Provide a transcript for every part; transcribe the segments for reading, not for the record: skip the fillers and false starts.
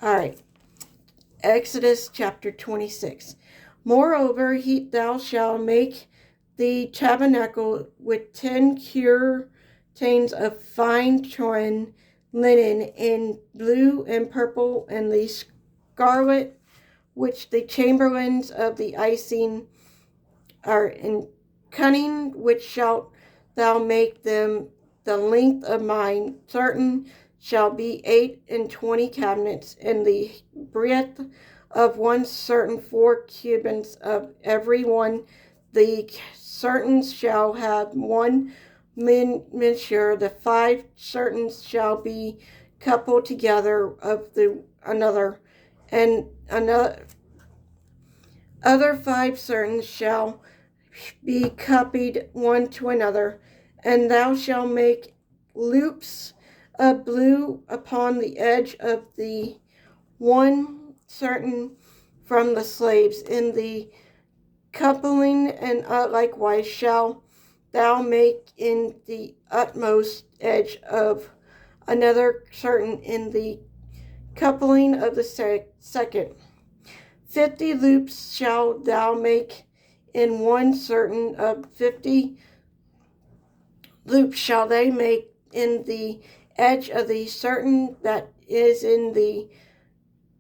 All right. Exodus chapter 26. Moreover, thou shalt make the tabernacle with 10 curtains of fine twined linen in blue and purple and the scarlet, which the chamberlains of the icing are in cunning, which shalt thou make them. The length of mine certain shall be 28 cabinets, and the breadth of one certain 4 cubits of every one. The certains shall have one measure. The 5 certains shall be coupled together of the another, and another other 5 certains shall be copied one to another, and thou shalt make loops of blue upon the edge of the one certain from the slaves in the coupling, and likewise shall thou make in the utmost edge of another certain in the coupling of the second. 50 loops shalt thou make in one certain. Of 50 loops shall they make in the edge of the certain that is in the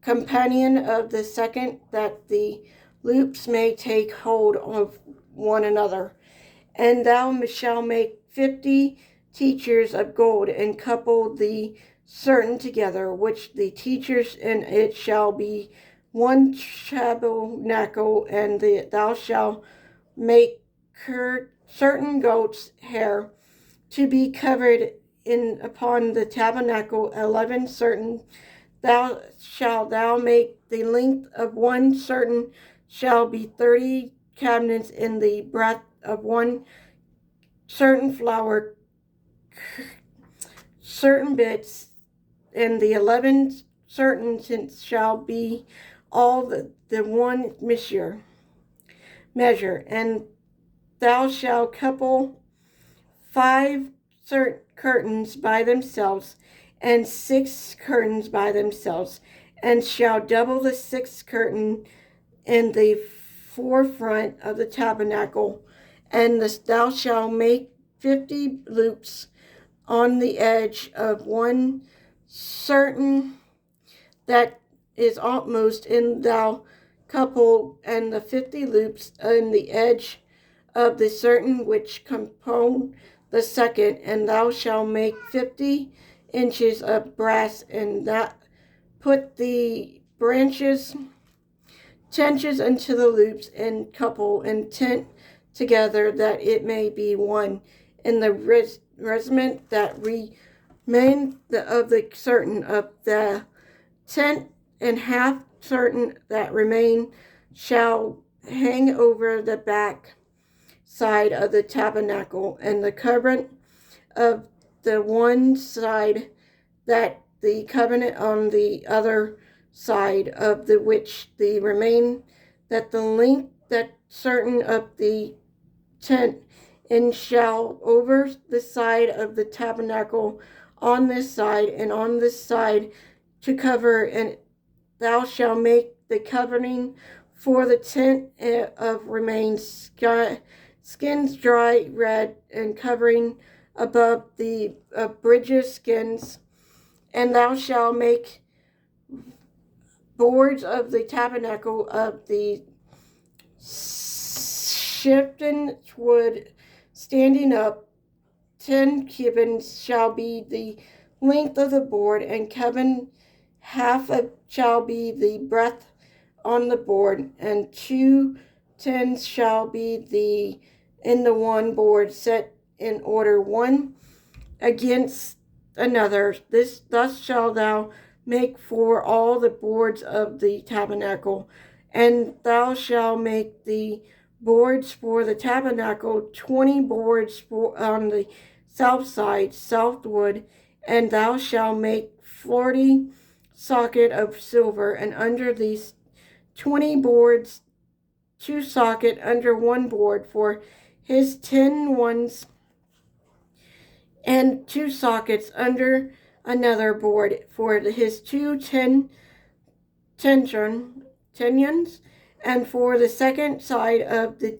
companion of the second, that the loops may take hold of one another. And thou shalt make 50 teachers of gold, and couple the certain together, which the teachers in it shall be one tabernacle. And thou shalt make certain goats' hair to be covered in upon the tabernacle 11 certain. Thou make the length of one certain shall be 30 cabinets, in the breadth of one certain flower certain bits, and the 11 certains shall be all the one measure. And thou shalt couple 5 curtains by themselves, and 6 curtains by themselves, and shall double the 6th curtain in the forefront of the tabernacle. And thou shalt make 50 loops on the edge of one certain that is utmost, in thou couple, and the 50 loops in the edge of the certain which compone the second. And thou shalt make 50 inches of brass, and that put the tensions into the loops, and couple and tent together, that it may be one. In the regiment that remain of the certain of the tent, and half certain that remain shall hang over the back side of the tabernacle, and the covenant of the one side, that the covenant on the other side, of the which the remain, that the length that certain of the tent, and shall over the side of the tabernacle on this side and on this side to cover. And thou shalt make the covering for the tent of remains skins dry red, and covering above the bridges skins. And thou shalt make boards of the tabernacle of the shifting wood, standing up. 10 cubits shall be the length of the board, and half shall be the breadth on the board, and 2 tens shall be in the one board, set in order one against another. Thus shalt thou make for all the boards of the tabernacle. And thou shalt make the boards for the tabernacle, 20 boards on the south side, southward. And thou shalt make 40 socket of silver, and under these 20 boards 2 socket under one board for his 10 ones, and 2 sockets under another board for his 2 10 tenons, and for the second side of the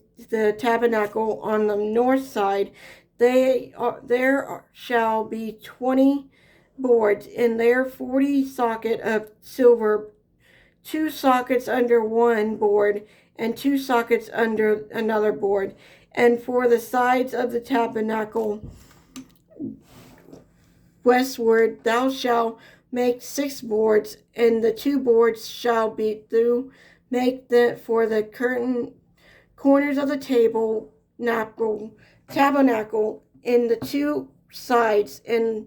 tabernacle on the north side, there shall be 20 boards, in their 40 socket of silver, 2 sockets under one board, and 2 sockets under another board. And for the sides of the tabernacle westward, thou shalt make 6 boards, and the 2 boards shall be to make for the curtain corners of the tabernacle in the 2 sides, and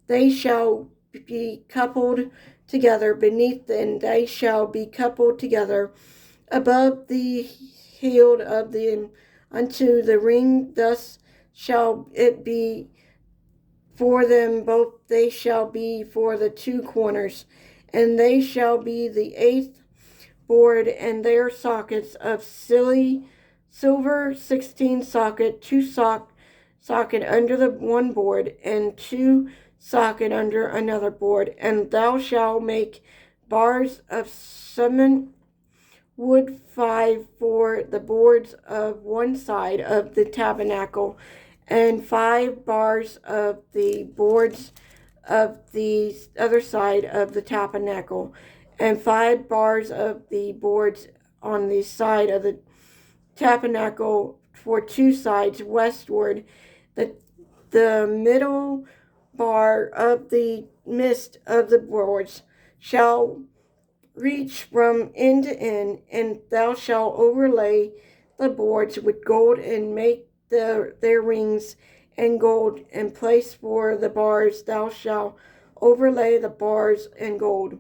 they shall be coupled together beneath, and they shall be coupled together above the hilt of them unto the ring. Thus shall it be for them both. They shall be for the 2 corners, and they shall be the 8th board, and their sockets of silver, 16 socket, 2 socket under the one board, and 2 socket under another board. And thou shalt make bars of cement wood 5 for the boards of one side of the tabernacle, and 5 bars of the boards of the other side of the tabernacle, and 5 bars of the boards on the side of the tabernacle for 2 sides westward. The middle bar of the midst of the boards shall reach from end to end, and thou shalt overlay the boards with gold, and make their rings and gold, and place for the bars thou shalt overlay the bars and gold.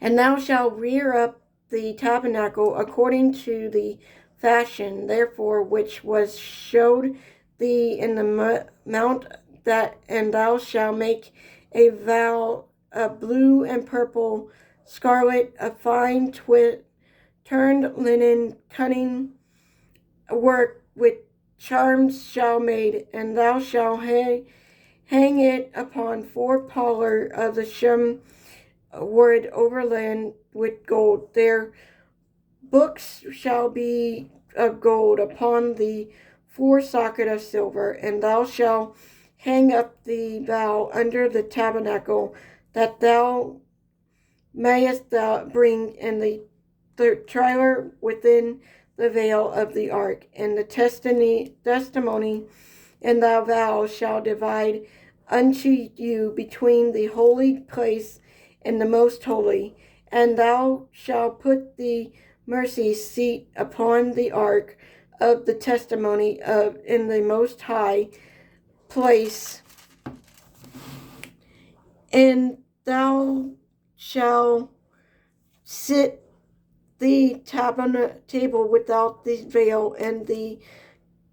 And thou shalt rear up the tabernacle according to the fashion, therefore, which was showed thee in the mount, that, and thou shalt make a vow of blue and purple, scarlet, a fine turned linen, cunning work with charms shall made, and thou shalt hang it upon 4 poller of the shum wood overlaid with gold. Their books shall be of gold upon the 4 socket of silver, and thou shalt hang up the vow under the tabernacle, that thou mayest thou bring in the trailer within the veil of the ark, and the testimony and thy vow shall divide unto you between the holy place and the most holy. And thou shalt put the mercy seat upon the ark of the testimony of in the most high place, and thou shalt sit the table without the veil, and the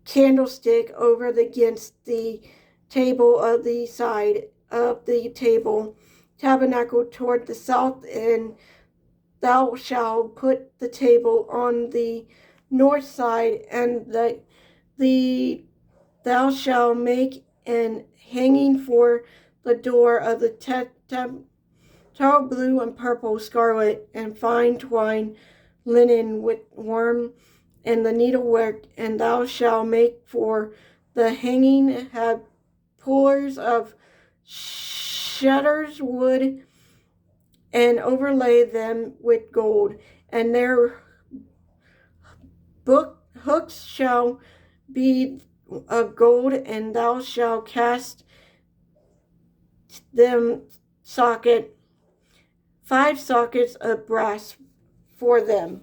candlestick over against the table of the side of the tabernacle toward the south, and thou shalt put the table on the north side, and thou shalt make an hanging for the door of the tall blue and purple, scarlet, and fine twine linen with worm and the needlework. And thou shalt make for the hanging have pillars of shutters wood, and overlay them with gold, and their hooks shall be of gold, and thou shalt cast them 5 sockets of brass for them.